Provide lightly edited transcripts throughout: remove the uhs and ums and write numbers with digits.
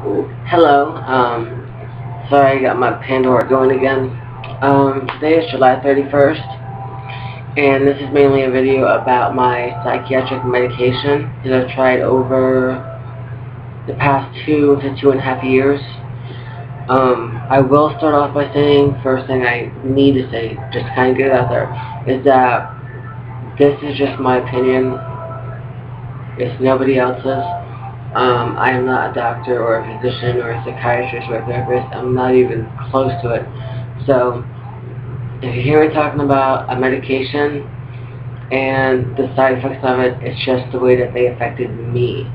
Hello. Sorry I got my Pandora going again. Today is July 31st, and this is mainly a video about my psychiatric medication that I've tried over the past 2 to 2.5 years. I will start off by saying, first thing I need to say, just to kind of get it out there, is that this is just my opinion. It's nobody else's. I am not a doctor or a physician or a psychiatrist or a therapist. I'm not even close to it. So, if you hear me talking about a medication and the side effects of it, it's just the way that they affected me.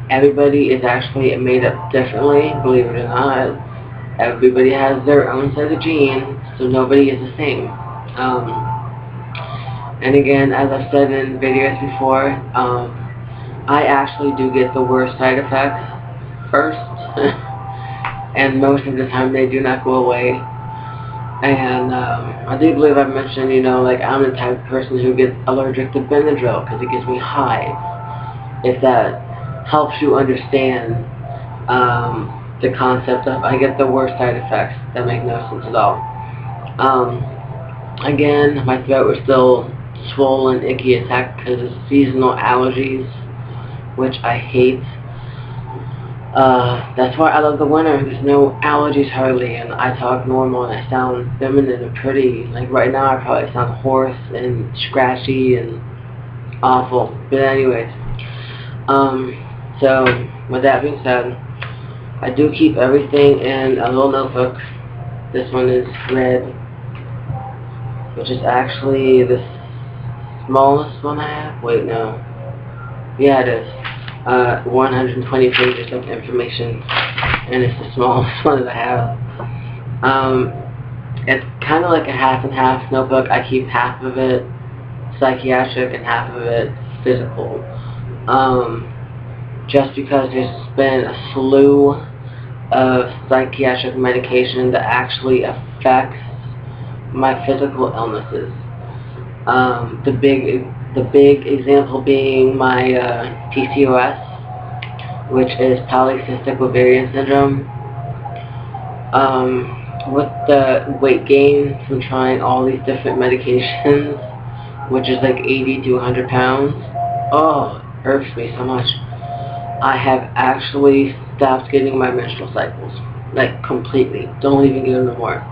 Everybody is actually made up differently, believe it or not. Everybody has their own set of genes, so nobody is the same. And again, as I've said in videos before, I actually do get the worst side effects first, and most of the time they do not go away. And I do believe I mentioned, like I'm the type of person who gets allergic to Benadryl because it gives me hives. If that helps you understand the concept of I get the worst side effects that make no sense at all. Again, my throat was still swollen, icky attack because of seasonal allergies, which I hate. That's why I love the winter. There's no allergies hardly, and I talk normal and I sound feminine and pretty. Like right now I probably sound hoarse and scratchy and awful. But anyways, so with that being said, I do keep everything in a little notebook. This one is red, which is actually the smallest one I have. Wait, no. Yeah, it is. 120 pages of information, and it's the smallest one that I have. It's kind of like a half and half notebook. I keep half of it psychiatric and half of it physical. Just because there's been a slew of psychiatric medication that actually affects my physical illnesses. The big example being my PCOS, which is polycystic ovarian syndrome. With the weight gain from trying all these different medications, which is like 80 to 100 pounds, oh, it irks me so much. I have actually stopped getting my menstrual cycles, like completely. Don't even get them no more.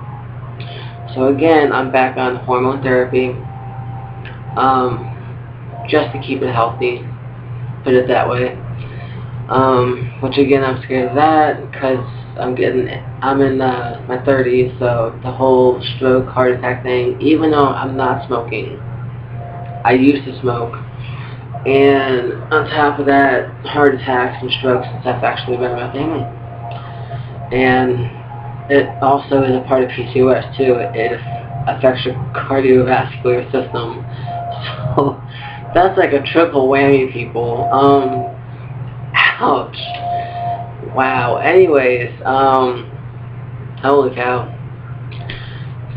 So again, I'm back on hormone therapy. Just to keep it healthy, put it that way. Which again, I'm scared of that because I'm in my 30s, so the whole stroke, heart attack thing, even though I'm not smoking, I used to smoke, and on top of that, heart attacks and strokes and stuff actually been in my family. And it also is a part of PCOS too. It affects your cardiovascular system. So that's like a triple whammy, people. Ouch. Wow. Anyways, holy cow.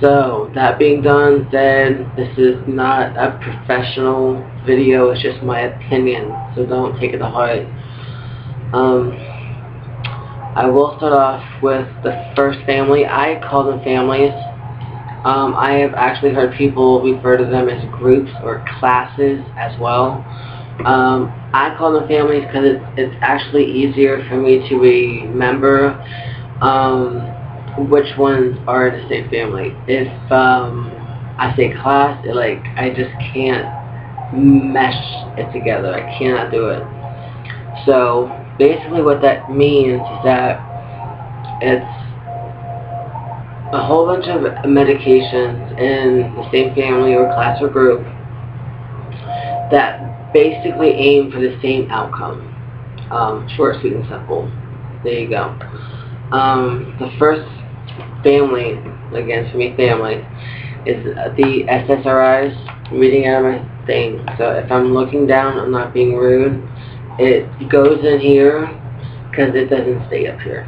So, that being done, then this is not a professional video, it's just my opinion, so don't take it to heart. I will start off with the first family. I call them families. I have actually heard people refer to them as groups or classes as well. I call them families because it's actually easier for me to remember which ones are in the same family. If I say class, I just can't mesh it together. I cannot do it. So basically what that means is that it's a whole bunch of medications in the same family or class or group that basically aim for the same outcome. Short, sweet, and simple. There you go. The first family, again for me family, is the SSRIs. I'm reading out of my thing, so if I'm looking down, I'm not being rude. It goes in here because it doesn't stay up here.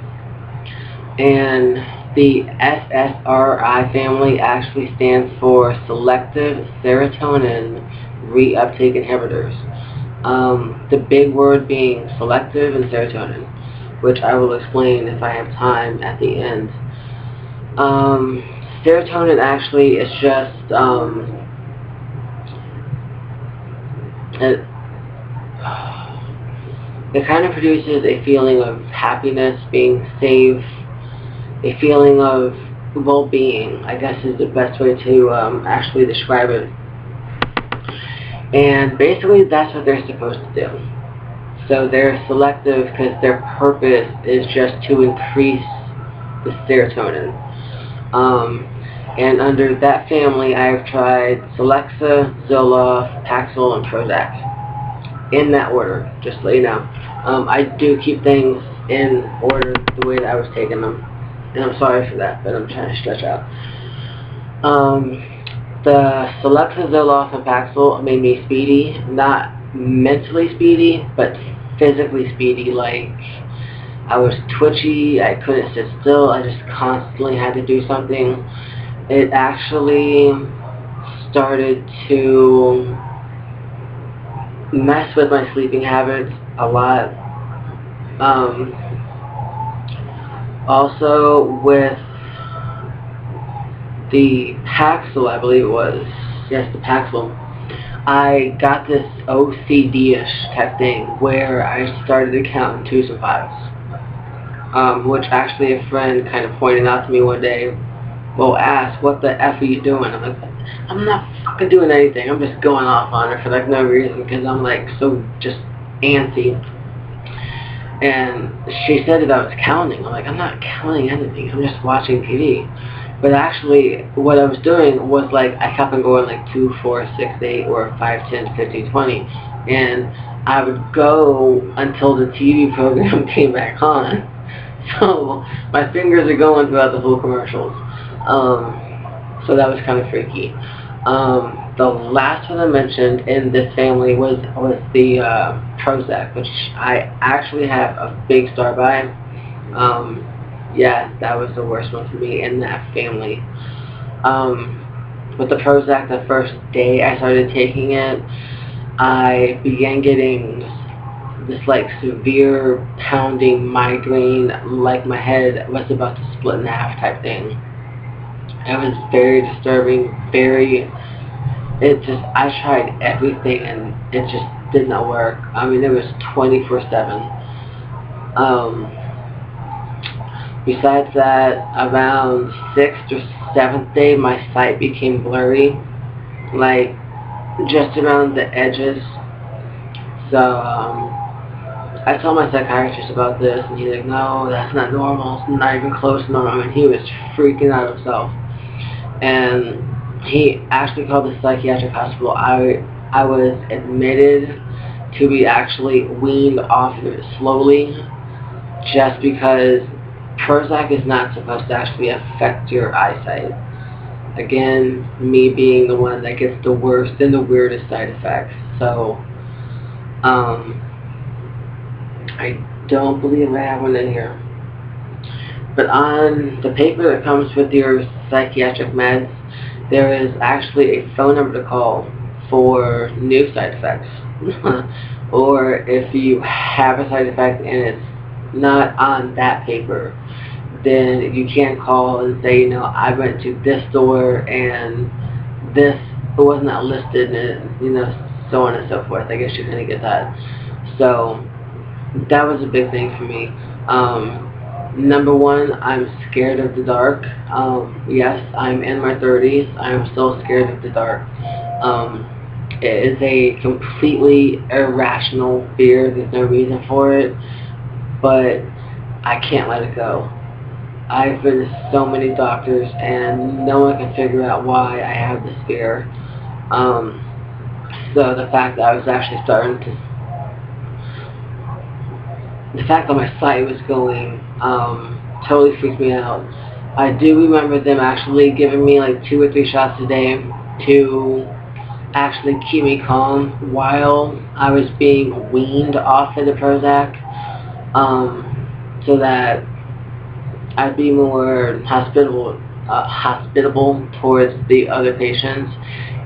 And the SSRI family actually stands for selective serotonin reuptake inhibitors. The big word being selective and serotonin. which I will explain if I have time at the end. Serotonin actually is just it kind of produces a feeling of happiness, being safe, a feeling of well-being, I guess is the best way to actually describe it. And basically that's what they're supposed to do. So they're selective because their purpose is just to increase the serotonin. And under that family, I've tried Celexa, Zoloft, Paxil, and Prozac. In that order, just to let you know. I do keep things in order the way that I was taking them. And I'm sorry for that, but I'm trying to stretch out. The Celexa, Zoloft, and Paxil made me speedy. Not mentally speedy, but physically speedy. Like, I was twitchy, I couldn't sit still, I just constantly had to do something. It actually started to mess with my sleeping habits a lot. Also with the Paxil, I believe it was, yes, the Paxil, I got this OCD-ish type thing where I started to count in 2s and 5s. Which actually a friend kind of pointed out to me one day. Well, asked, what the F are you doing? I'm like, I'm not fucking doing anything. I'm just going off on her for like no reason because I'm like so just antsy. And she said that I was counting. I'm like, I'm not counting anything. I'm just watching TV. But actually, what I was doing was like I kept on going like 2, 4, 6, 8, or 5, 10, 15, 20, and I would go until the TV program came back on. So my fingers are going throughout the whole commercials. So that was kind of freaky. The last one I mentioned in this family was the Prozac, which I actually have a big star by. Yeah, that was the worst one for me in that family. With the Prozac, the first day I started taking it, I began getting this like severe pounding migraine, like my head was about to split in half type thing. It was very disturbing, I tried everything and it just did not work. I mean, it was 24/7. Besides that, around 6th or 7th day, my sight became blurry, like just around the edges. So, I told my psychiatrist about this, and he's like, no, that's not normal, it's not even close to normal. I mean, he was freaking out himself. And he actually called the psychiatric hospital. I was admitted to be actually weaned off of it slowly, just because Prozac is not supposed to actually affect your eyesight. Again, me being the one that gets the worst and the weirdest side effects. So, I don't believe I have one in here. But on the paper that comes with your psychiatric meds, there is actually a phone number to call for new side effects. Or if you have a side effect and it's not on that paper, then you can call and say, you know, I went to this store and this was not listed, and so on and so forth. I guess you're gonna get that. So that was a big thing for me. Number one, I'm scared of the dark. Yes, I'm in my 30s. I'm still scared of the dark. It is a completely irrational fear. There's no reason for it, but I can't let it go. I've been to so many doctors, and no one can figure out why I have this fear. So the fact that I was actually the fact that my sight was going totally freaked me out. I do remember them actually giving me like 2 or 3 shots a day to actually keep me calm while I was being weaned off of the Prozac, so that I'd be more hospitable towards the other patients,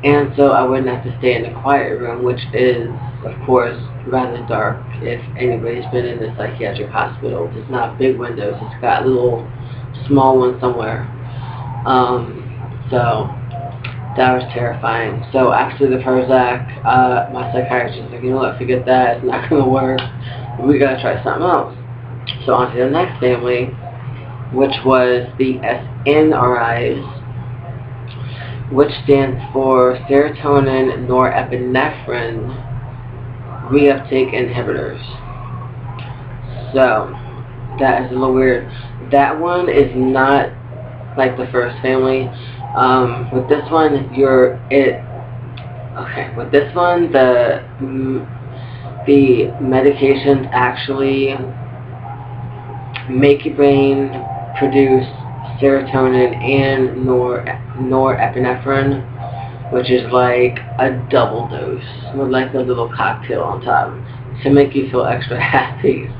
and so I wouldn't have to stay in the quiet room, which is, of course, rather dark. If anybody's been in a psychiatric hospital, it's not big windows. It's got little small ones somewhere. So that was terrifying. So after the Prozac, my psychiatrist was like, you know what, forget that. It's not gonna work. We gotta try something else. So on to the next family, which was the SNRIs, which stands for serotonin norepinephrine reuptake inhibitors. So that is a little weird. That one is not like the first family. With this one, with this one, the medications actually make your brain produce serotonin and norepinephrine, which is like a double dose with like a little cocktail on top to make you feel extra happy.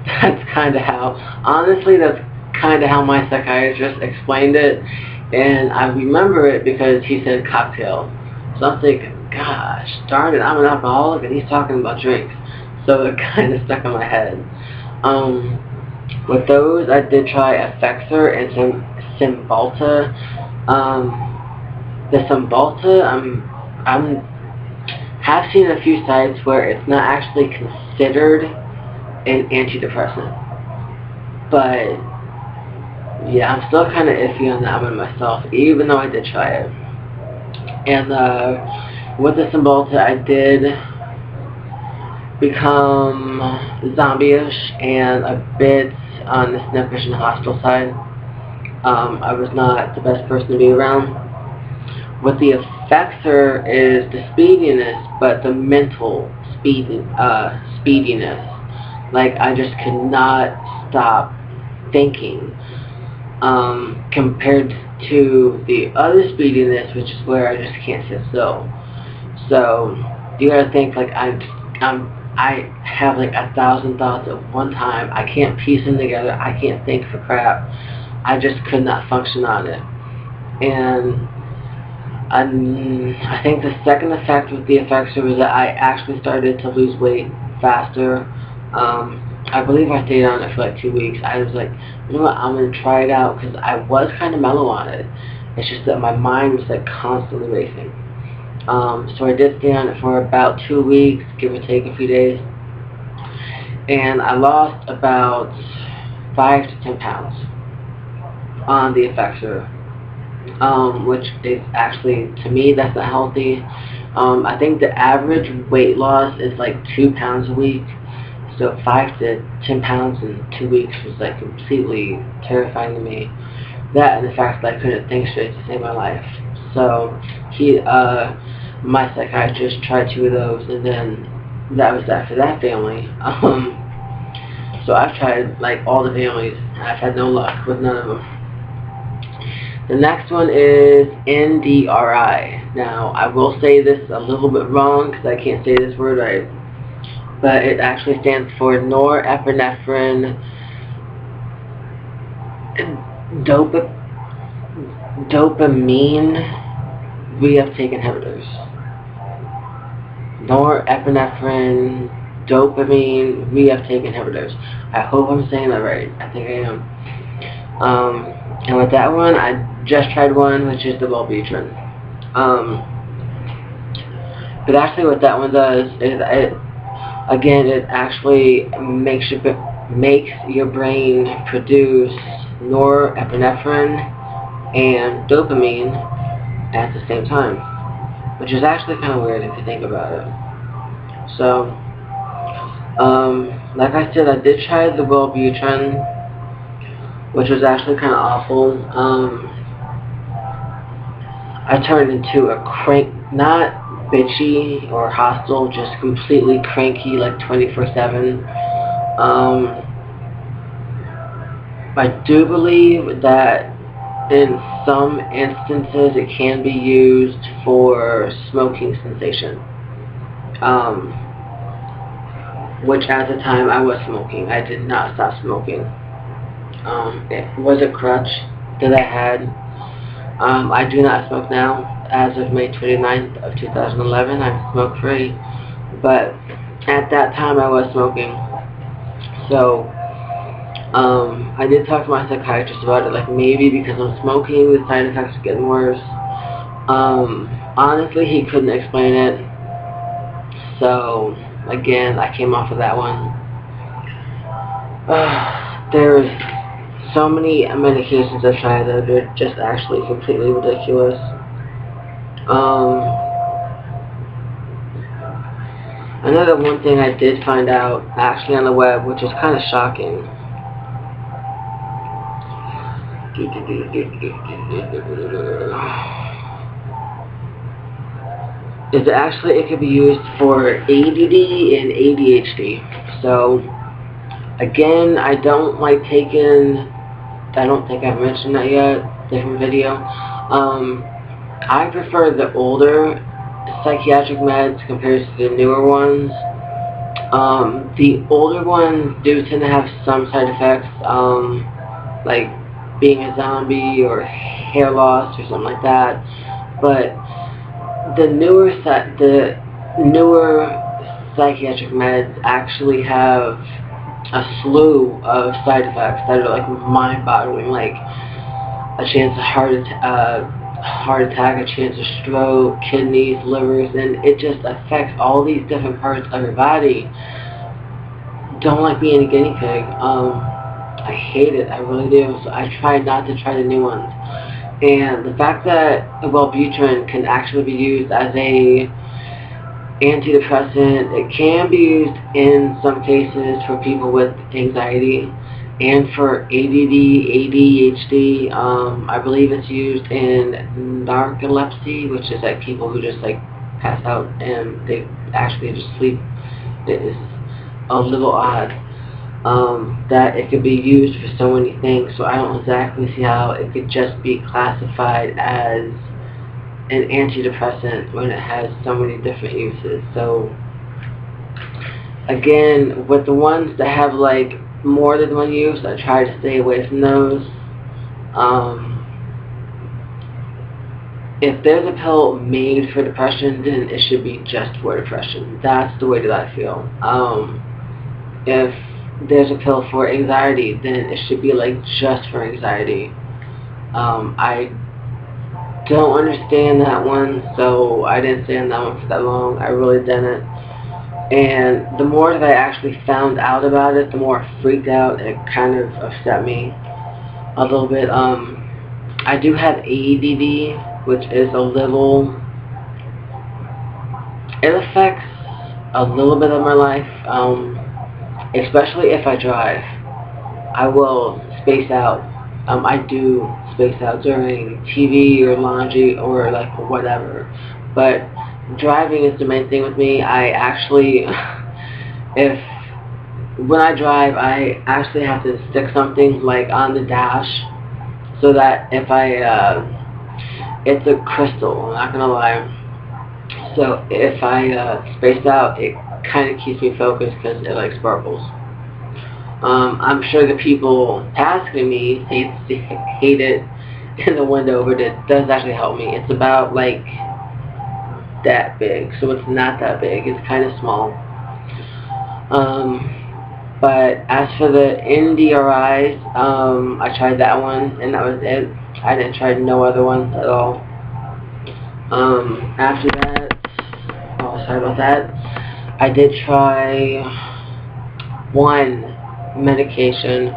That's kind of how, honestly, that's kind of how my psychiatrist explained it, and I remember it because he said cocktail. So I'm thinking, gosh, darn it, I'm an alcoholic and he's talking about drinks. So it kind of stuck in my head. With those, I did try Effexor and Cymbalta. The Cymbalta, have seen a few sites where it's not actually considered an antidepressant, but yeah, I'm still kind of iffy on that one myself, even though I did try it. And with the Cymbalta, I did become zombie-ish and a bit on the snappish and hostile side. I was not the best person to be around. What the Effexor is the speediness, but the mental speediness. Like, I just could not stop thinking. Compared to the other speediness, which is where I just can't sit still. So you gotta think, like, I have like 1,000 thoughts at one time. I can't piece them together. I can't think for crap. I just could not function on it. And I think the second effect with the Effexor was that I actually started to lose weight faster. I believe I stayed on it for like 2 weeks. I was like, you know what, I'm going to try it out, because I was kind of mellow on it. It's just that my mind was like constantly racing. So I did stay on it for about 2 weeks, give or take a few days. And I lost about 5 to 10 pounds on the Effexor. Which is actually, to me, that's not healthy. I think the average weight loss is like 2 pounds a week. So 5 to 10 pounds in 2 weeks was like completely terrifying to me. That and the fact that I couldn't think straight to save my life. So my psychiatrist tried 2 of those, and then that was that for that family. So I've tried like all the families. I've had no luck with none of them. The next one is NDRI. Now, I will say this a little bit wrong because I can't say this word right, but it actually stands for norepinephrine dopamine reuptake inhibitors. Norepinephrine dopamine reuptake inhibitors. I hope I'm saying that right. I think I am. And with that one, I just tried one, which is the Wellbutrin. But actually what that one does is, it actually makes your brain produce norepinephrine and dopamine at the same time, which is actually kind of weird if you think about it. So, like I said, I did try the Wellbutrin, which was actually kind of awful. I turned into a not bitchy or hostile, just completely cranky, like 24/7. I do believe that in some instances it can be used for smoking cessation. Which at the time I was smoking. I did not stop smoking. It was a crutch that I had. I do not smoke now. As of May 29th of 2011, I'm smoke free. But at that time I was smoking. So I did talk to my psychiatrist about it, like maybe because I'm smoking the side effects are getting worse. Honestly, he couldn't explain it. So again, I came off of that one. There's so many medications I've tried that are just actually completely ridiculous. Another one thing I did find out actually on the web, which is kind of shocking. Is actually it could be used for ADD and ADHD. So again, I don't like taking. I don't think I've mentioned that yet. Different video. I prefer the older psychiatric meds compared to the newer ones. The older ones do tend to have some side effects, like being a zombie or hair loss or something like that. But the newer psychiatric meds actually have a slew of side effects that are like mind-boggling, like a chance of heart attack, a chance of stroke, kidneys, livers, and it just affects all these different parts of your body. Don't like being a guinea pig. I hate it, I really do. So I try not to try the new ones. And the fact that Wellbutrin can actually be used as a antidepressant, it can be used in some cases for people with anxiety and for ADD, ADHD. I believe it's used in narcolepsy, which is like people who just like pass out and they actually just sleep. It is a little odd that it could be used for so many things, so I don't exactly see how it could just be classified as an antidepressant when it has so many different uses. So again, with the ones that have like more than one use, I try to stay away from those. If there's a pill made for depression, then it should be just for depression. That's the way that I feel. If there's a pill for anxiety, then it should be like just for anxiety. I don't understand that one, so I didn't stay on that one for that long. I really didn't. And the more that I actually found out about it, the more I freaked out, and it kind of upset me a little bit. I do have ADD, which is a little, it affects a little bit of my life, especially if I drive. I will space out. I do space out during TV or laundry or like whatever, but driving is the main thing with me. I actually, when I drive, I actually have to stick something like on the dash, so that if it's a crystal, I'm not gonna lie. So if I space out, it kind of keeps me focused because it like sparkles. I'm sure the people passing me hate it in the window, but it does actually help me. It's about like that big, so it's not that big. It's kind of small. But as for the NDRIs, I tried that one, and that was it. I didn't try no other ones at all. After that, oh, sorry about that. I did try one medication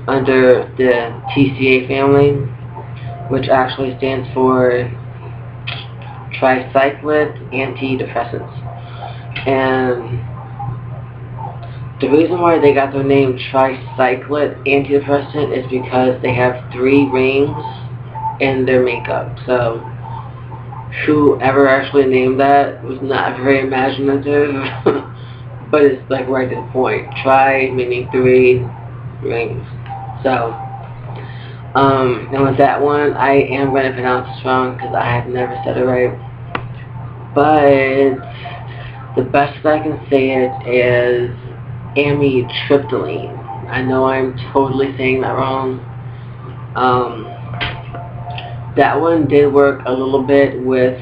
under the TCA family, which actually stands for tricyclic antidepressants. And the reason why they got their name tricyclic antidepressant is because they have 3 rings in their makeup. So whoever actually named that was not very imaginative. But it's like right to the point. Tri meaning 3 rings. So, and with that one, I am going to pronounce it wrong because I have never said it right. But the best I can say it is amitriptyline. I know I'm totally saying that wrong. That one did work a little bit with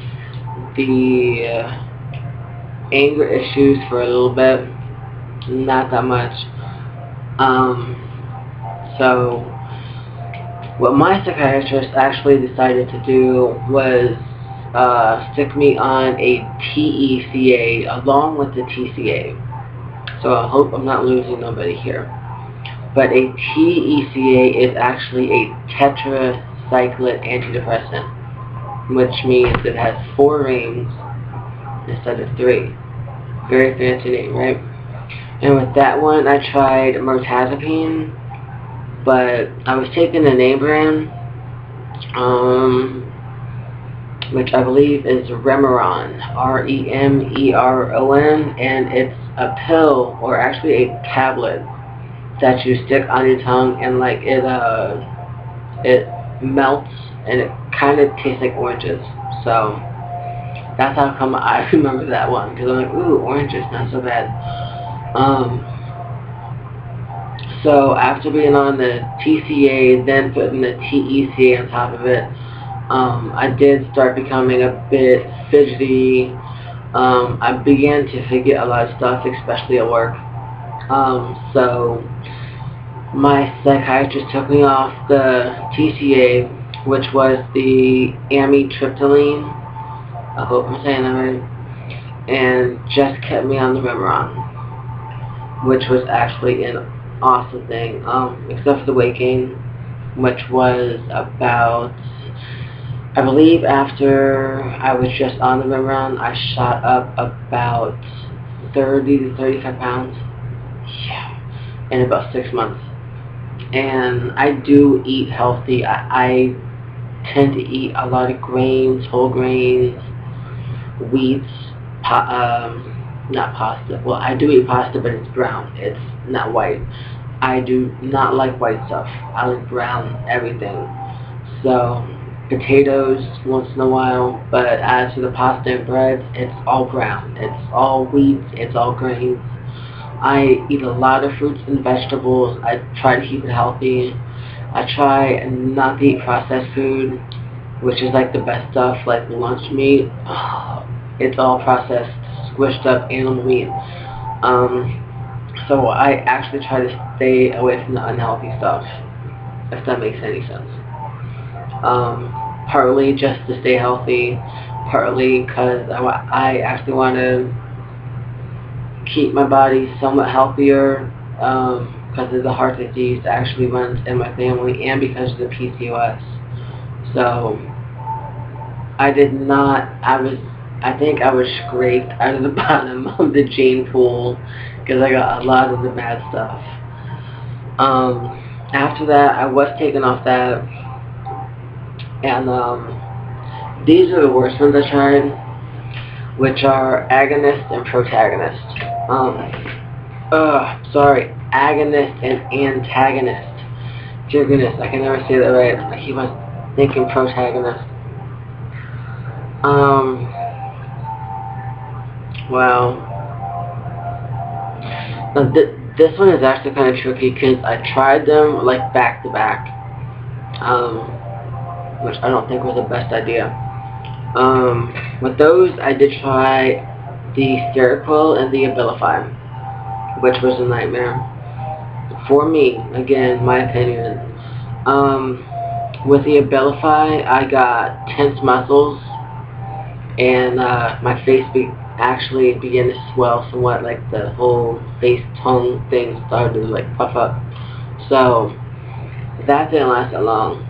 the anger issues for a little bit, not that much. So what my psychiatrist actually decided to do was stick me on a TECA along with the TCA. So I hope I'm not losing nobody here. But a TECA is actually a tetracycline antidepressant, which means it has 4 rings instead of 3. Very fancy name, right? And with that one, I tried mirtazapine, but I was taking the name brand, which I believe is Remeron, Remeron, and it's a pill, or actually a tablet, that you stick on your tongue, and like it melts, and it kind of tastes like oranges. So that's how come I remember that one, because I'm like, ooh, oranges, not so bad. So after being on the TCA, then putting the TECA on top of it, I did start becoming a bit fidgety. I began to forget a lot of stuff, especially at work. So my psychiatrist took me off the TCA, which was the amitriptyline. I hope I'm saying that right. And just kept me on the Remeron, which was actually an awesome thing, except for the weight gain, which was about, I believe after I was just on the Remeron, I shot up about 30 to 35 pounds. Yeah, in about 6 months. And I do eat healthy. I tend to eat a lot of grains, whole grains, wheats, not pasta. Well, I do eat pasta, but it's brown. It's not white. I do not like white stuff. I like brown everything. So potatoes once in a while, but as for the pasta and bread, it's all brown. It's all wheat. It's all grains. I eat a lot of fruits and vegetables. I try to keep it healthy. I try not to eat processed food, which is like the best stuff, like lunch meat. It's all processed, squished up animal meat. So I actually try to stay away from the unhealthy stuff, if that makes any sense. Partly just to stay healthy, partly because I actually want to keep my body somewhat healthier, because of the heart disease that actually runs in my family, and because of the PCOS. So I think I was scraped out of the bottom of the gene pool, because I got a lot of the bad stuff. After that, I was taken off that, and these are the worst ones I tried, which are agonist and protagonist. Agonist and antagonist. Dear goodness, I can never say that right. I keep on thinking protagonist. Wow. Now, this one is actually kind of tricky, because I tried them like back to back, which I don't think was the best idea. With those, I did try the Seroquel and the Abilify, which was a nightmare. For me, again, my opinion. With the Abilify, I got tense muscles, and my face actually began to swell somewhat, like the whole face tongue thing started to like puff up. So that didn't last that long.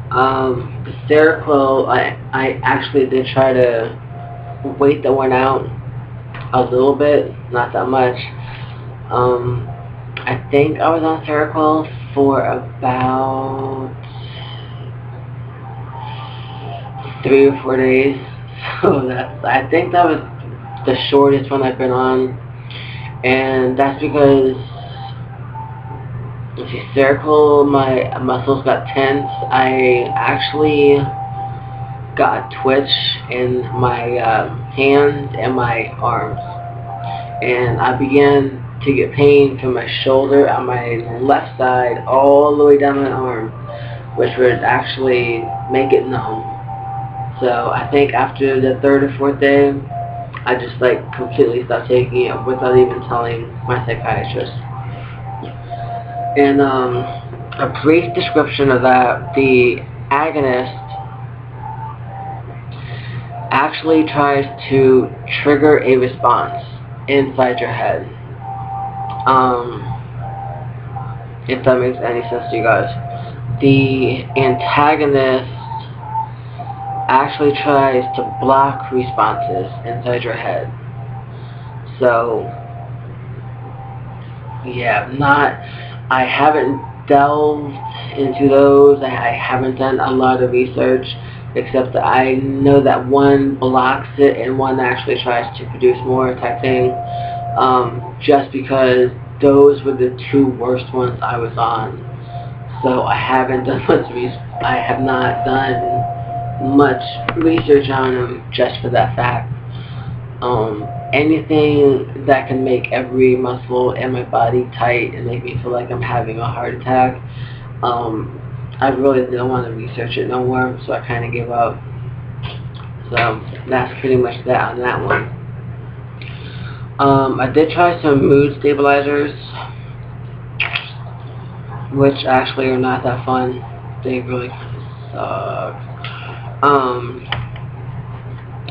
The Seroquel, I actually did try to wait that one out a little bit, not that much. I think I was on Seroquel for about 3 or 4 days. So I think that was the shortest one I've been on, and that's because, if you Seroquel, my muscles got tense. I actually got a twitch in my hands and my arms, and I began to get pain from my shoulder on my left side all the way down my arm, which would actually make it numb. So I think after the 3rd or 4th day, I just like completely stopped taking it without even telling my psychiatrist. And a brief description of that: the agonist actually tries to trigger a response inside your head. If that makes any sense to you guys. The antagonist actually tries to block responses inside your head. So, yeah, I haven't delved into those. I haven't done a lot of research, except that I know that one blocks it and one actually tries to produce more type thing. Just because those were the two worst ones I was on. So I haven't done I have not done much research on them just for that fact. Anything that can make every muscle in my body tight and make me feel like I'm having a heart attack, I really didn't want to research it no more, so I kind of gave up. So that's pretty much that on that one. I did try some mood stabilizers, which actually are not that fun. They really kind of suck.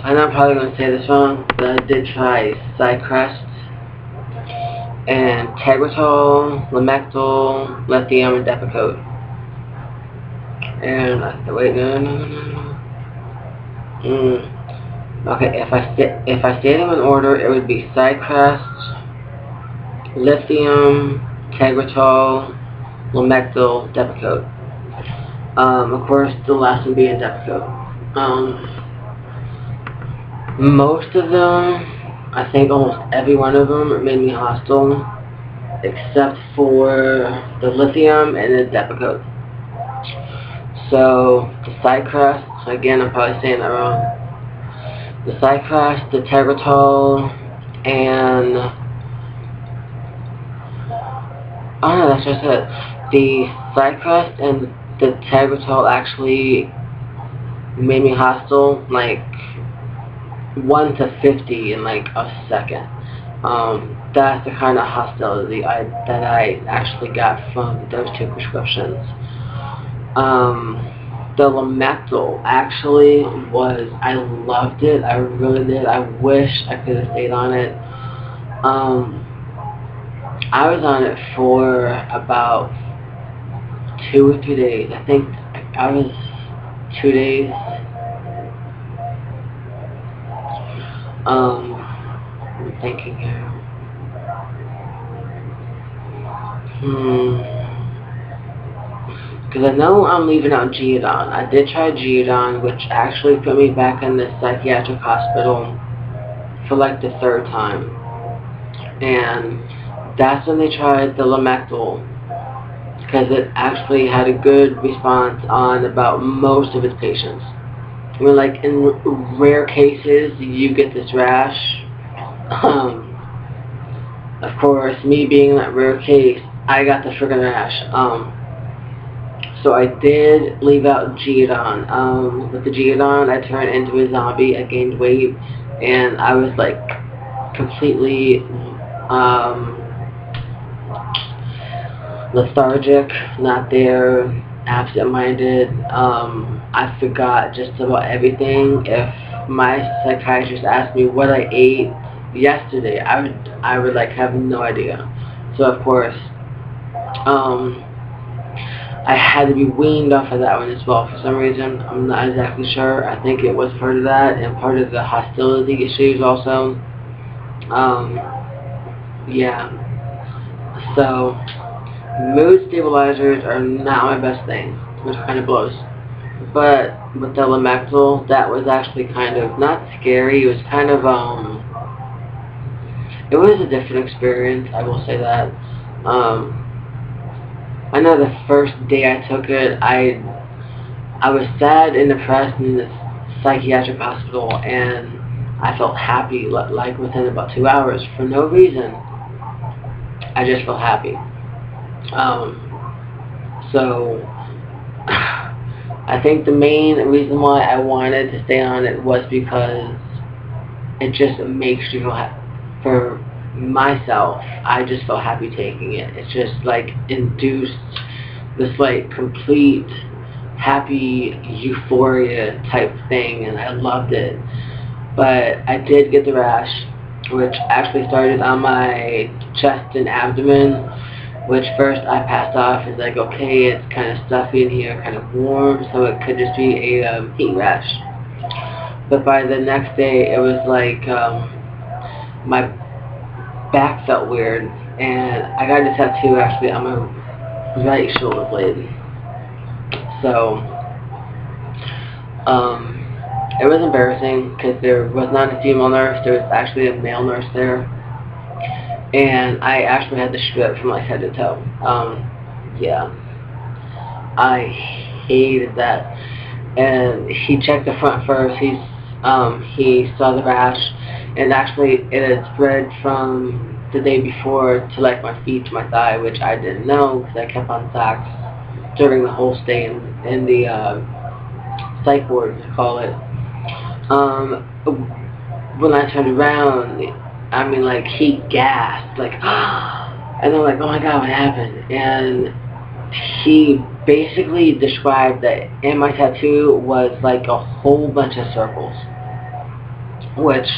I know I'm probably going to say this wrong, but I did try Psychiatric and Tegretol, Lamictal, Lithium, and Depakote. And wait, no. Okay, if I say them in order, it would be Psychiatric, Lithium, Tegretol, Lamictal, Depakote. Of course, the last one being Depakote. Most of them, I think almost every one of them made me hostile, except for the Lithium and the Depakote. So, the Psychiatric, again, I'm probably saying that wrong. The Psychiatric, the Tegretol, and oh no, that's just it. The Psychiatric and the Tegretol actually made me hostile, like 1 to 50 in like a second. That's the kind of hostility that I actually got from those two prescriptions. The Lamictal actually I loved it. I really did. I wish I could have stayed on it. I was on it for about 2 or 3 days. I think I was 2 days. I'm thinking here. Because I know I'm leaving out Geodon. I did try Geodon, which actually put me back in the psychiatric hospital for like the 3rd time. And that's when they tried the Lamictal, because it actually had a good response on about most of its patients. I mean, like in rare cases, you get this rash. Of course, me being that rare case, I got the friggin' rash. So I did leave out Geodon. With the Geodon, I turned into a zombie. I gained weight, and I was like completely lethargic, not there, absent-minded. I forgot just about everything. If my psychiatrist asked me what I ate yesterday, I would like have no idea. So of course, I had to be weaned off of that one as well for some reason. I'm not exactly sure. I think it was part of that and part of the hostility issues also. Yeah. So, mood stabilizers are not my best thing, which kind of blows. But with the Lamictal, that was actually kind of not scary. It was kind of it was a different experience. I will say that. I know the first day I took it, I was sad and depressed in this psychiatric hospital, and I felt happy like within about 2 hours for no reason. I just felt happy. So I think the main reason why I wanted to stay on it was because it just makes you feel happy. For myself, I just felt happy taking it. It's just like induced this like complete happy euphoria type thing, and I loved it. But I did get the rash, which actually started on my chest and abdomen, which first I passed off as like, okay, it's kind of stuffy in here, kind of warm, so it could just be a heat rash. But by the next day, it was like my back felt weird, and I got a tattoo actually on my right shoulder blade. So it was embarrassing because there was not a female nurse, there was actually a male nurse there, and I actually had to strip from like head to toe. Yeah, I hated that. And he checked the front first. He saw the rash, and actually it had spread from the day before to like my feet to my thigh, which I didn't know because I kept on socks during the whole stay in the psych ward, we call it. When I turned around, I mean, like, he gasped, like, and I'm like, oh my god, what happened? And he basically described that in my tattoo was like a whole bunch of circles, which,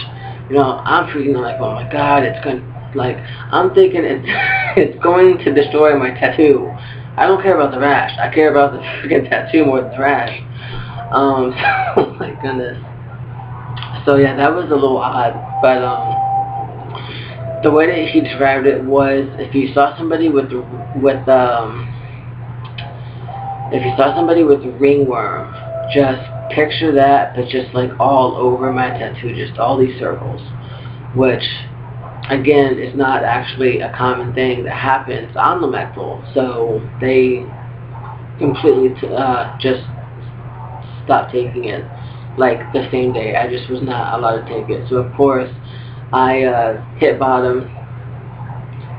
you know, I'm freaking out, like, oh my god, it's going to, like, I'm thinking it's going to destroy my tattoo. I don't care about the rash. I care about the freaking tattoo more than the rash. Oh my goodness. So yeah, that was a little odd, but the way that he described it was, if you saw somebody with ringworm, just picture that, but just like all over my tattoo, just all these circles, which again is not actually a common thing that happens on the Lamictal. So they completely just stopped taking it like the same day. I just was not allowed to take it. So of course I hit bottom,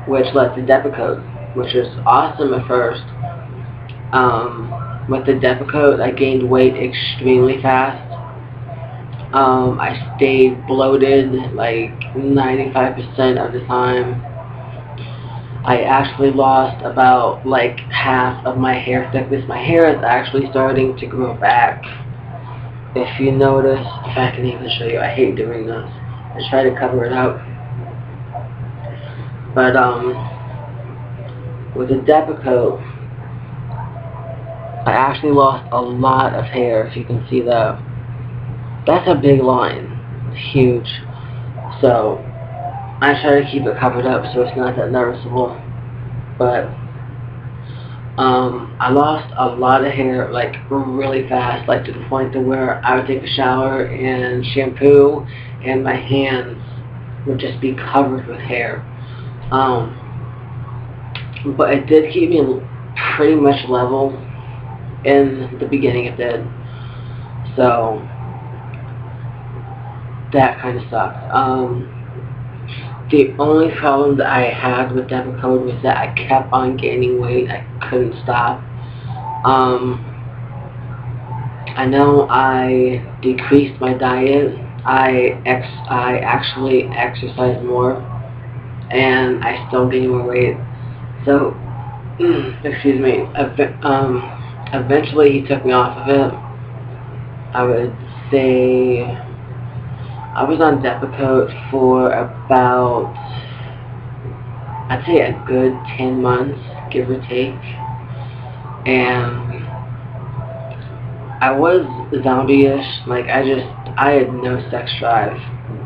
which led to Depakote, which was awesome at first. With the Depakote, I gained weight extremely fast. I stayed bloated like 95% of the time. I actually lost about like half of my hair thickness. My hair is actually starting to grow back. If you notice, if I can even show you, I hate doing this. I try to cover it up. But with the Depakote, I actually lost a lot of hair, if you can see that. That's a big line. It's huge. So I try to keep it covered up so it's not that noticeable. But I lost a lot of hair like really fast, like to the point to where I would take a shower and shampoo and my hands would just be covered with hair. But it did keep me pretty much level. In the beginning it did. So that kind of sucked. The only problem that I had with Depakote was that I kept on gaining weight. I couldn't stop. I know I decreased my diet. I actually exercised more, and I still gained more weight. So, excuse me. Eventually, he took me off of it. I would say I was on Depakote for about, I'd say a good 10 months, give or take. And I was zombie-ish. Like, I had no sex drive.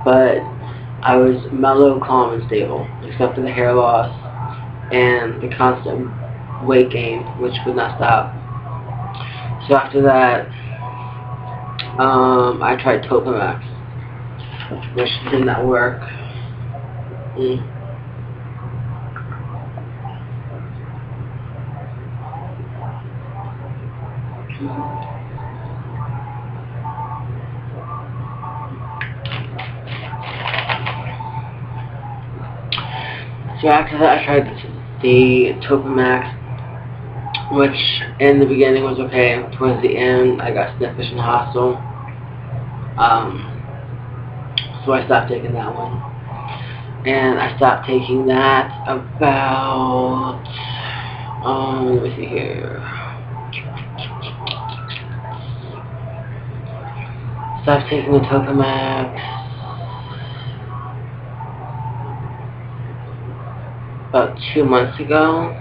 But I was mellow, calm, and stable, except for the hair loss and the constant weight gain, which would not stop. So after that, I tried Topamax, which did not work. So after that, I tried the Topamax, which in the beginning was okay. Towards the end, I got sniffish and hostile. So so I stopped taking that one. And I stopped taking that about, let me see here. Stopped taking the Topamax about 2 months ago.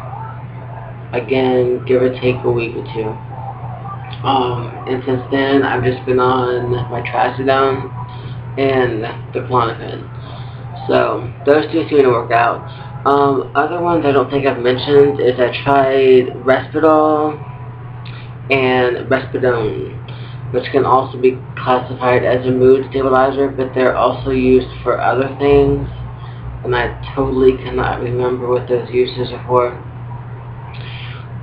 Again, give or take a week or two. And since then, I've just been on my trazodone and the Klonopin. So those two seem to work out. Other ones I don't think I've mentioned is I tried Risperdal and Risperidone, which can also be classified as a mood stabilizer, but they're also used for other things, and I totally cannot remember what those uses are for.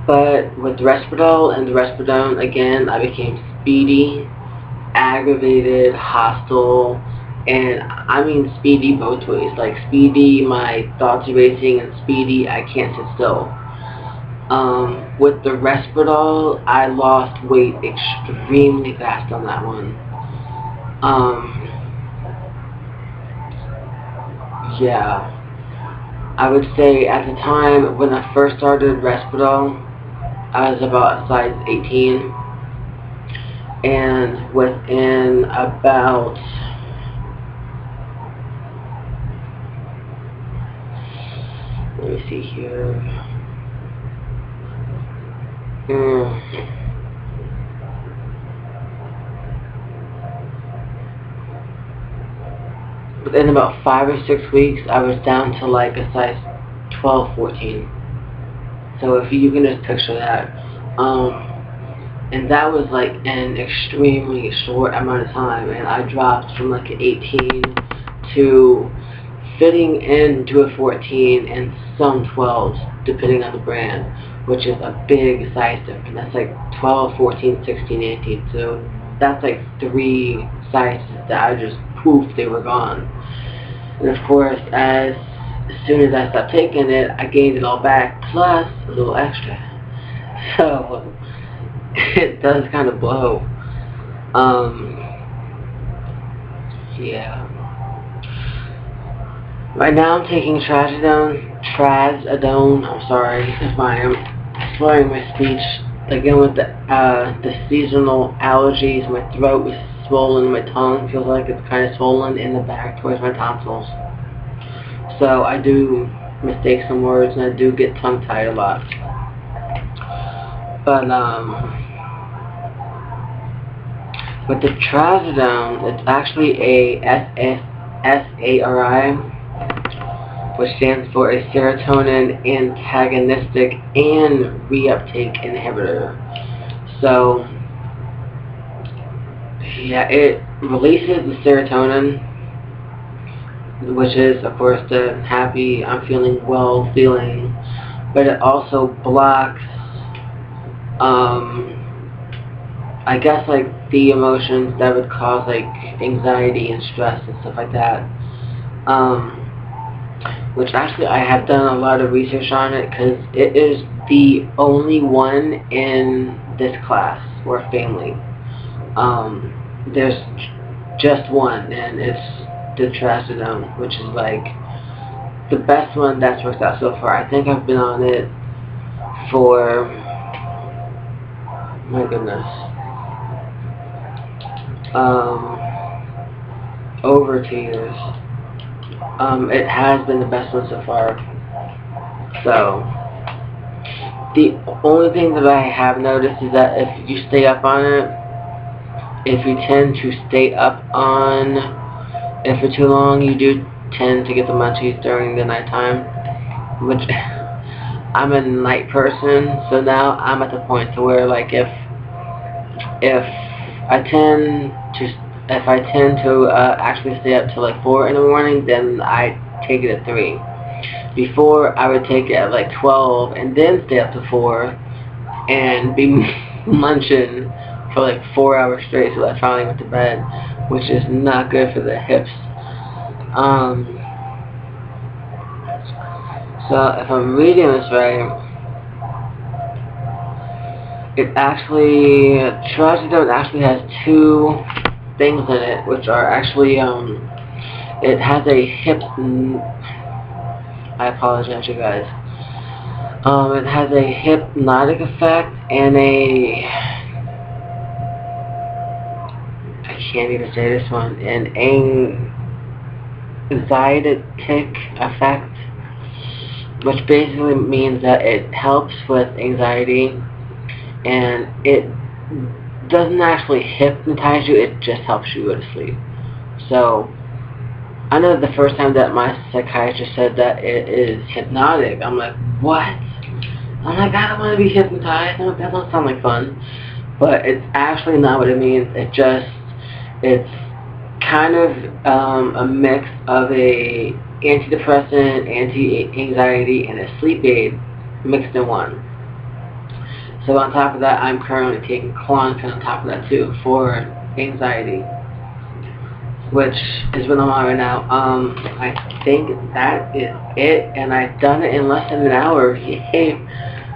But with Risperdal and Risperidone, again, I became speedy, aggravated, hostile, and I mean speedy both ways. Like speedy, my thoughts are racing, and speedy, I can't sit still. With the Risperdal, I lost weight extremely fast on that one. Yeah. I would say at the time when I first started Risperdal, I was about a size 18. And within about let me see here. Within about 5 or 6 weeks, I was down to like a size 12, 14. So if you can just picture that. And that was like an extremely short amount of time, and I dropped from like an 18 to fitting into a 14 and some 12s, depending on the brand, which is a big size difference. That's like 12, 14, 16, 18. So that's like 3 sizes that I just poof, they were gone. And of course, as soon as I stopped taking it, I gained it all back, plus a little extra. So it does kind of blow. Yeah. Right now I'm taking trazodone. I'm sorry if I am slurring my speech. Again, with the seasonal allergies, my throat is swollen, my tongue feels like it's kind of swollen in the back towards my tonsils. So I do mistake some words, and I do get tongue-tied a lot. But with the trazodone, it's actually a SARI, which stands for a serotonin antagonistic and reuptake inhibitor. So yeah, it releases the serotonin, which is of course the happy, I'm feeling well feeling, but it also blocks I guess like the emotions that would cause like anxiety and stress and stuff like that. Which actually I have done a lot of research on it, because it is the only one in this class or family. There's just one, and it's the trazodone, which is like the best one that's worked out so far. I think I've been on it for, my goodness, over 2 years. It has been the best one so far. So the only thing that I have noticed is that if you stay up on it, if you tend to stay up on it for too long, you do tend to get the munchies during the nighttime, which I'm a night person, so now I'm at the point to where like if I tend to actually stay up till like 4 in the morning, then I take it at 3. Before, I would take it at like 12 and then stay up to 4 and be munching for like 4 hours straight till I finally went to bed, which is not good for the hips. So if I'm reading this right, trazodone actually has 2 things in it, which are actually It has a I apologize, you guys. It has a hypnotic effect and I can't even say this one, an anxietic effect, which basically means that it helps with anxiety, and it doesn't actually hypnotize you, it just helps you go to sleep. So, I know the first time that my psychiatrist said that it is hypnotic, I'm like, what? I'm like, I don't want to be hypnotized. No, that doesn't sound like fun. But it's actually not what it means. It's kind of a mix of a antidepressant, anti-anxiety, and a sleep aid mixed in one. So on top of that, I'm currently taking Klonopin on top of that too for anxiety, which is what I'm on right now. I think that is it, and I've done it in less than an hour. Yay.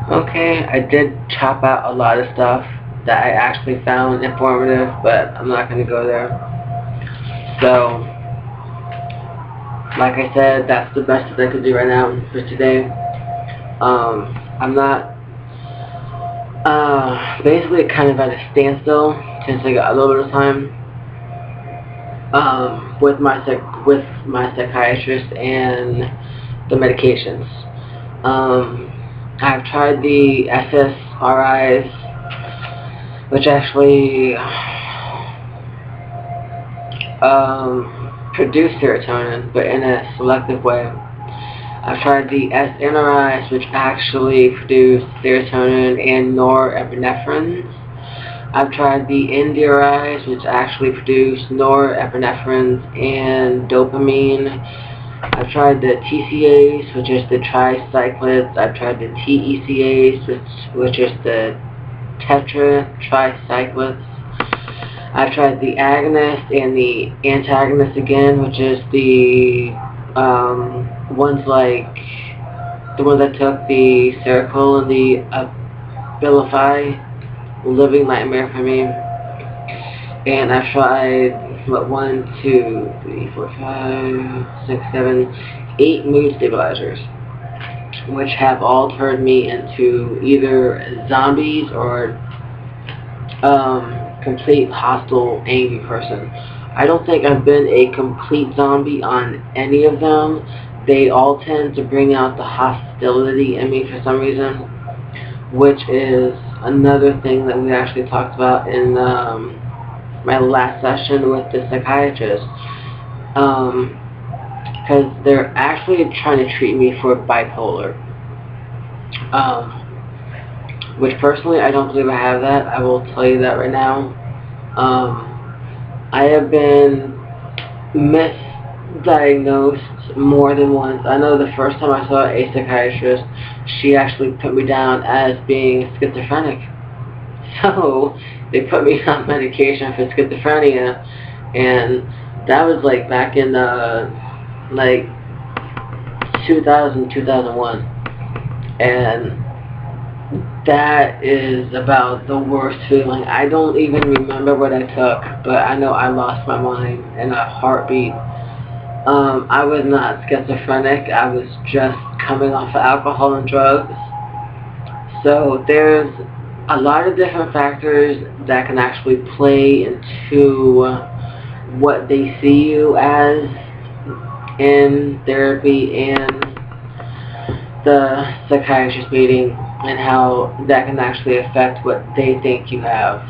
Okay, I did chop out a lot of stuff that I actually found informative, but I'm not going to go there. So, like I said, that's the best that I could do right now for today. I'm not, basically kind of at a standstill since I got a little bit of time with my psychiatrist and the medications. I've tried the SSRIs, which actually produce serotonin, but in a selective way. I've tried the SNRIs, which actually produce serotonin and norepinephrine. I've tried the NDRIs, which actually produce norepinephrine and dopamine. I've tried the TCAs, which is the tricyclics. I've tried the TECAs, which is the tetracyclics. I've tried the agonist and the antagonist again, which is the ones like the ones I took, the Seroquel and the Abilify, living nightmare for me. And I've tried 1, 2, 3, 4, 5, 6, 7, 8 mood stabilizers, which have all turned me into either zombies or complete hostile, angry person. I don't think I've been a complete zombie on any of them. They all tend to bring out the hostility in me for some reason, which is another thing that we actually talked about in my last session with the psychiatrist. Because they're actually trying to treat me for bipolar. Which personally, I don't believe I have that. I will tell you that right now. I have been misdiagnosed more than once. I know the first time I saw a psychiatrist, she actually put me down as being schizophrenic. So, they put me on medication for schizophrenia, and that was like back in like 2000, 2001. And that is about the worst feeling. I don't even remember what I took, but I know I lost my mind in a heartbeat. I was not schizophrenic. I was just coming off of alcohol and drugs. So there's a lot of different factors that can actually play into what they see you as in therapy and the psychiatrist meeting, and how that can actually affect what they think you have.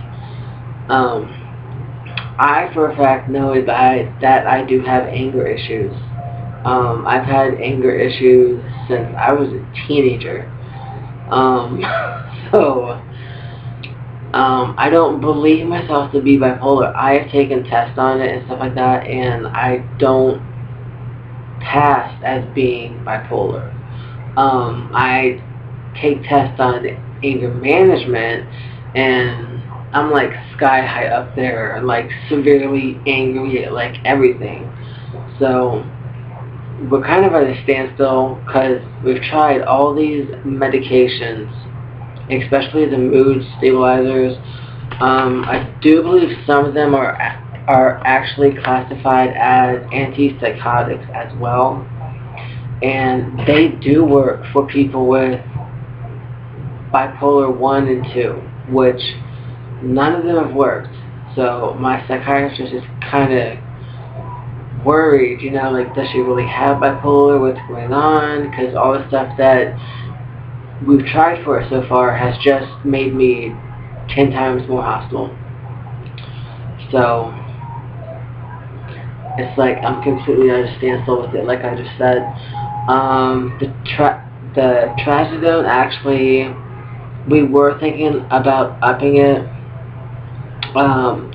I, for a fact, know that I do have anger issues. I've had anger issues since I was a teenager. I don't believe myself to be bipolar. I have taken tests on it and stuff like that, and I don't pass as being bipolar. I take tests on anger management, and I'm like sky high up there, like severely angry at like everything. So we're kind of at a standstill because we've tried all these medications, especially the mood stabilizers. I do believe some of them are are actually classified as antipsychotics as well, and they do work for people with bipolar 1 and 2, which none of them have worked. So my psychiatrist is kind of worried, like, does she really have bipolar? What's going on? Because all the stuff that we've tried for her so far has just made me 10 times more hostile. So it's like I'm completely at a standstill with it, like I just said. The trazodone, actually, we were thinking about upping it,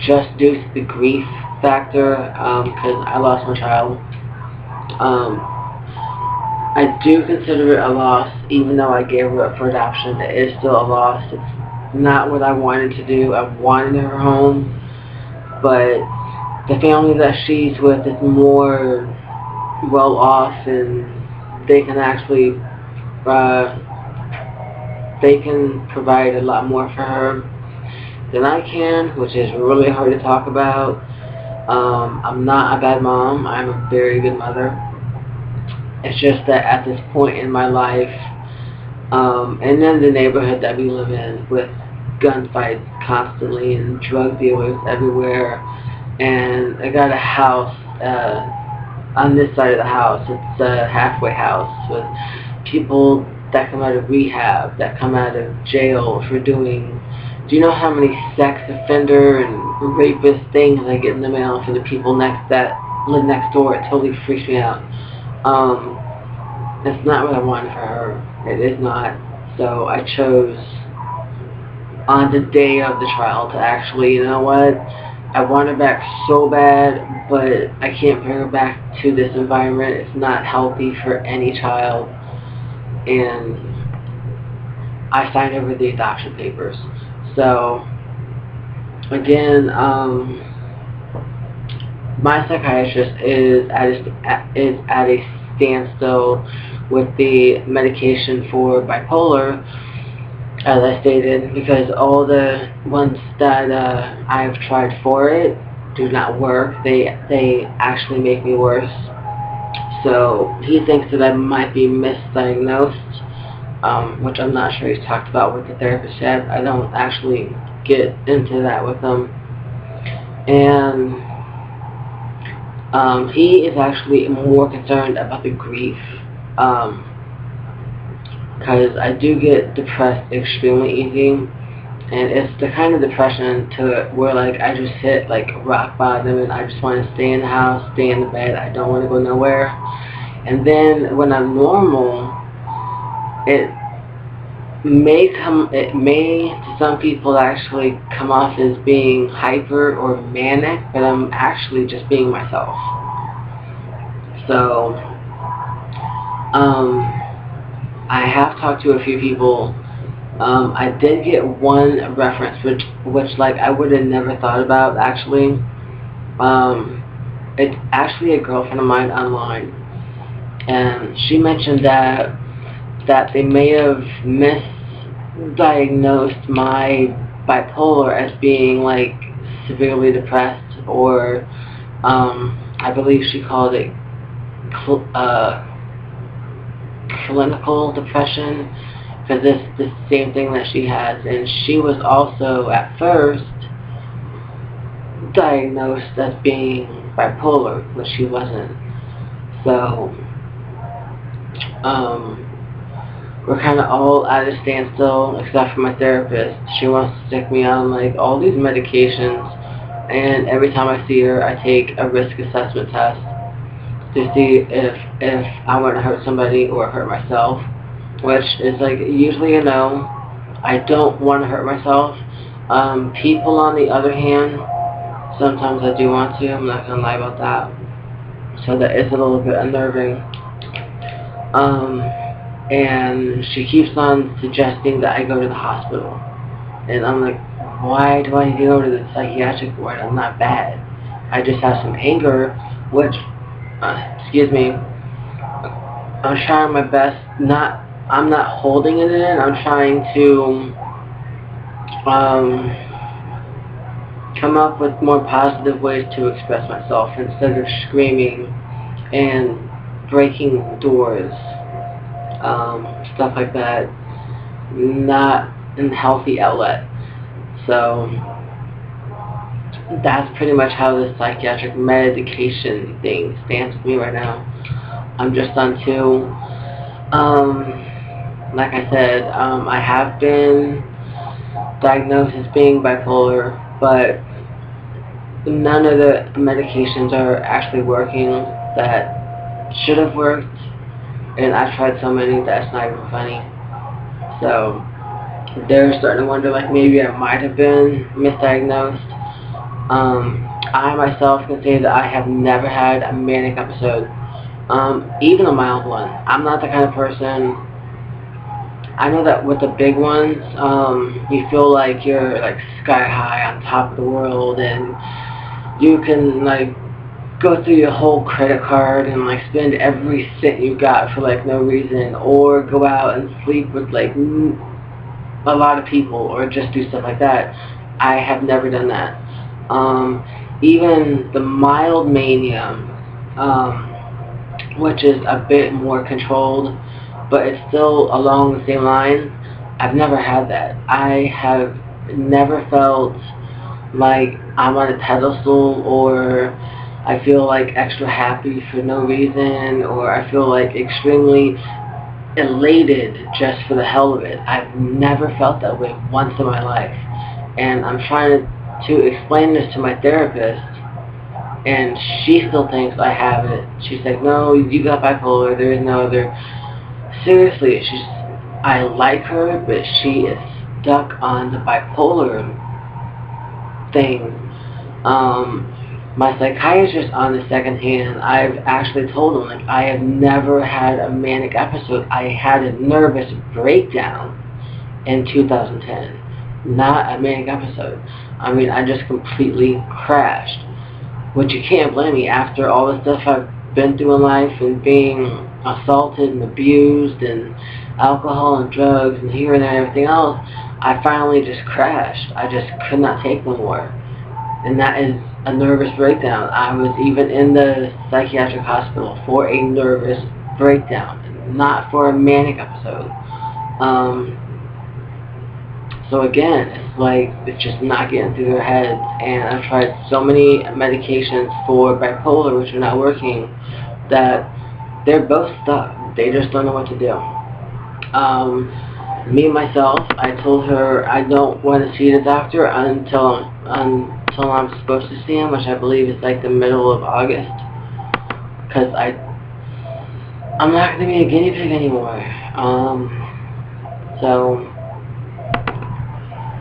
just due to the grief factor, because I lost my child. I do consider it a loss, even though I gave her up for adoption. It is still a loss. It's not what I wanted to do. I wanted her home, but the family that she's with is more well off, and they can actually they can provide a lot more for her than I can, which is really hard to talk about. I'm not a bad mom. I'm a very good mother. It's just that at this point in my life, and in the neighborhood that we live in, with gunfights constantly and drug dealers everywhere, and I got a house on this side of the house. It's a halfway house with people that come out of rehab, that come out of jail for doing... Do you know how many sex offender and rapist things I get in the mail for the people that live next door? It totally freaks me out. That's not what I wanted for her. It is not. So I chose on the day of the trial to actually, you know what? I want her back so bad, but I can't bring her back to this environment. It's not healthy for any child. And I signed over the adoption papers. So, again, my psychiatrist is at a standstill with the medication for bipolar, as I stated, because all the ones that I've tried for it do not work. They actually make me worse. So he thinks that I might be misdiagnosed, which I'm not sure he's talked about with the therapist yet. I don't actually get into that with him. And he is actually more concerned about the grief, because I do get depressed extremely easy, and it's the kind of depression to where, like, I just hit like rock bottom and I just want to stay in the house, stay in the bed. I don't want to go nowhere. And then when I'm normal, it may to some people actually come off as being hyper or manic, but I'm actually just being myself. So I have talked to a few people. I did get one reference which like I would have never thought about, actually. It's actually a girlfriend of mine online, and she mentioned that they may have misdiagnosed my bipolar as being like severely depressed, or I believe she called it clinical depression, because it's the same thing that she has. And she was also at first diagnosed as being bipolar, but she wasn't. So we're kind of all at a standstill, except for my therapist. She wants to stick me on like all these medications, and every time I see her, I take a risk assessment test to see if I want to hurt somebody or hurt myself, which is like usually a no. I don't want to hurt myself. People, on the other hand, sometimes I do want to. I'm not gonna lie about that. So that is a little bit unnerving. And she keeps on suggesting that I go to the hospital, and I'm like, why do I need to go to the psychiatric ward? I'm not bad. I just have some anger, which, excuse me, I'm trying my best. I'm not holding it in. I'm trying to come up with more positive ways to express myself instead of screaming and breaking doors, stuff like that. Not a healthy outlet. So that's pretty much how this psychiatric medication thing stands with me right now. I'm just on 2. Like I said, I have been diagnosed as being bipolar, but none of the medications are actually working that should have worked, and I've tried so many that's not even funny. So they're starting to wonder, like, maybe I might have been misdiagnosed. I myself can say that I have never had a manic episode, even a mild one. I'm not the kind of person. I know that with the big ones, you feel like you're like sky high on top of the world, and you can like go through your whole credit card and like spend every cent you got for like no reason, or go out and sleep with like a lot of people, or just do stuff like that. I have never done that. Even the mild mania, which is a bit more controlled, but it's still along the same line. I've never had that. I have never felt like I'm on a pedestal, or I feel like extra happy for no reason, or I feel like extremely elated just for the hell of it. I've never felt that way once in my life. And I'm trying to explain this to my therapist, and she still thinks I have it. She's like, no, you got bipolar, there is no other. Seriously, I like her, but she is stuck on the bipolar thing. My psychiatrist, on the second hand, I've actually told him, like, I have never had a manic episode. I had a nervous breakdown in 2010, not a manic episode. I mean, I just completely crashed, which you can't blame me after all the stuff I've been through in life, and being assaulted and abused, and alcohol and drugs and here and there and everything else. I finally just crashed. I just could not take no more. And that is a nervous breakdown. I was even in the psychiatric hospital for a nervous breakdown, not for a manic episode. So again, it's like, it's just not getting through their heads. And I've tried so many medications for bipolar, which are not working, that they're both stuck. They just don't know what to do. Me myself, I told her I don't want to see the doctor until I'm supposed to see him, which I believe is like the middle of August, because I'm not going to be a guinea pig anymore. So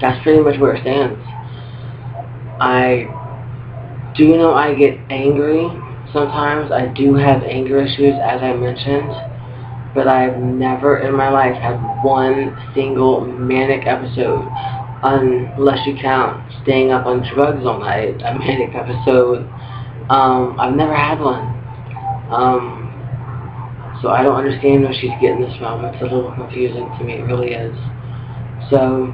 that's pretty much where it stands. I do know I get angry sometimes. I do have anger issues, as I mentioned, but I've never in my life had one single manic episode, unless you count staying up on drugs all night, a manic episode. I've never had one. So I don't understand where she's getting this from. It's a little confusing to me, it really is. So,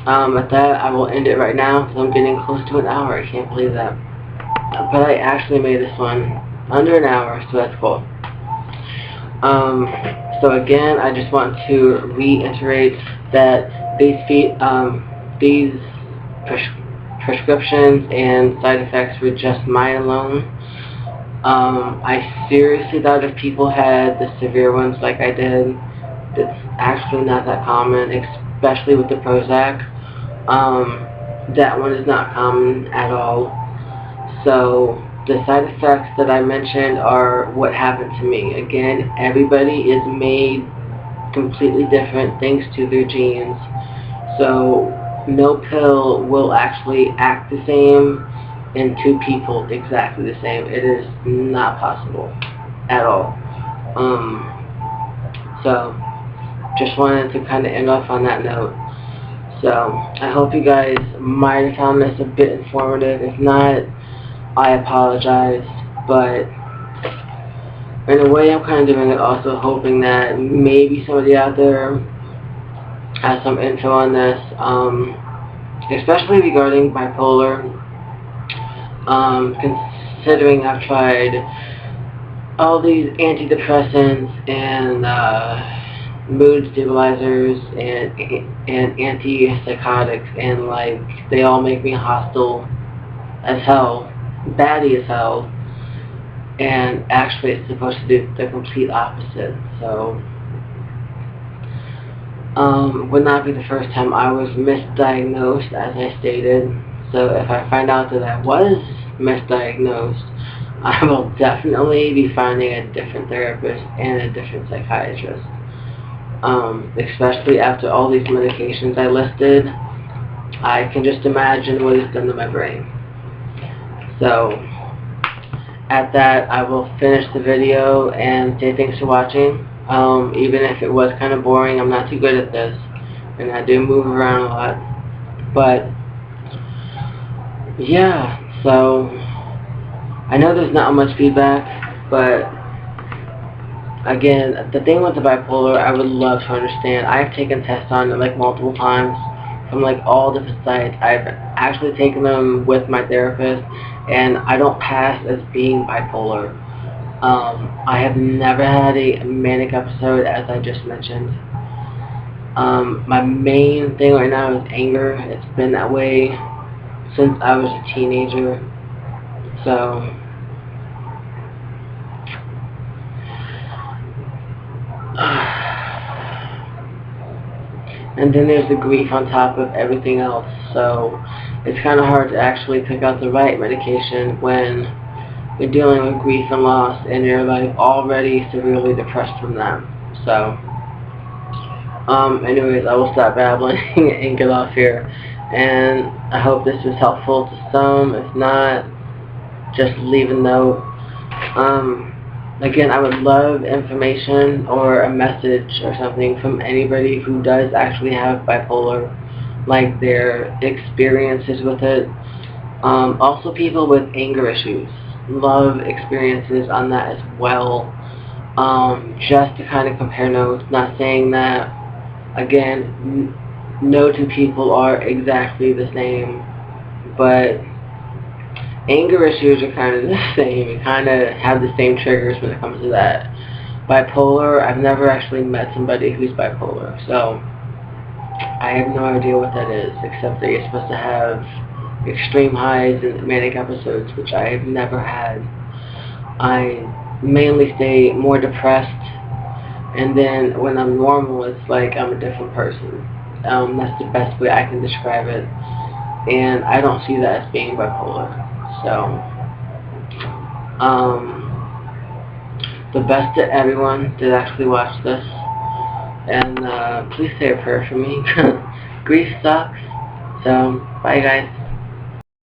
at that, I will end it right now, because I'm getting close to an hour. I can't believe that. But I actually made this one under an hour, so that's cool. So again, I just want to reiterate that these prescriptions and side effects were just mine alone. I seriously thought if people had the severe ones like I did, it's actually not that common, especially with the Prozac. That one is not common at all. So the side effects that I mentioned are what happened to me. Again, everybody is made completely different thanks to their genes. So no pill will actually act the same in two people exactly the same. It is not possible at all. So just wanted to kind of end off on that note. So I hope you guys might have found this a bit informative. If not, I apologize, but in a way I'm kind of doing it also hoping that maybe somebody out there has some info on this, especially regarding bipolar. Considering I've tried all these antidepressants and mood stabilizers and antipsychotics, and like they all make me hostile as hell, batty as hell, and actually it's supposed to do the complete opposite. So would not be the first time I was misdiagnosed, as I stated. So if I find out that I was misdiagnosed, I will definitely be finding a different therapist and a different psychiatrist. Especially after all these medications I listed, I can just imagine what it's done to my brain. So at that, I will finish the video and say thanks for watching. Even if it was kind of boring, I'm not too good at this, and I do move around a lot. But yeah, so I know there's not much feedback, but again, the thing with the bipolar, I would love to understand. I've taken tests on it like multiple times from like all different sites. I've actually taken them with my therapist, and I don't pass as being bipolar. I have never had a manic episode, as I just mentioned. My main thing right now is anger. It's been that way since I was a teenager. So and then there's the grief on top of everything else. So it's kind of hard to actually pick out the right medication when you're dealing with grief and loss, and you're like already severely depressed from that. So anyways, I will stop babbling and get off here, and I hope this was helpful to some. If not, just leave a note. Again, I would love information or a message or something from anybody who does actually have bipolar, like their experiences with it. Also people with anger issues, love experiences on that as well. Just to kind of compare notes, not saying that, again, no two people are exactly the same, but anger issues are kind of the same. You kind of have the same triggers when it comes to that. Bipolar, I've never actually met somebody who's bipolar, so I have no idea what that is, except that you're supposed to have extreme highs and manic episodes, which I have never had. I mainly stay more depressed, and then when I'm normal, it's like I'm a different person. That's the best way I can describe it, and I don't see that as being bipolar. So, the best to everyone that actually watched this, and please say a prayer for me. Grief sucks. So, bye guys.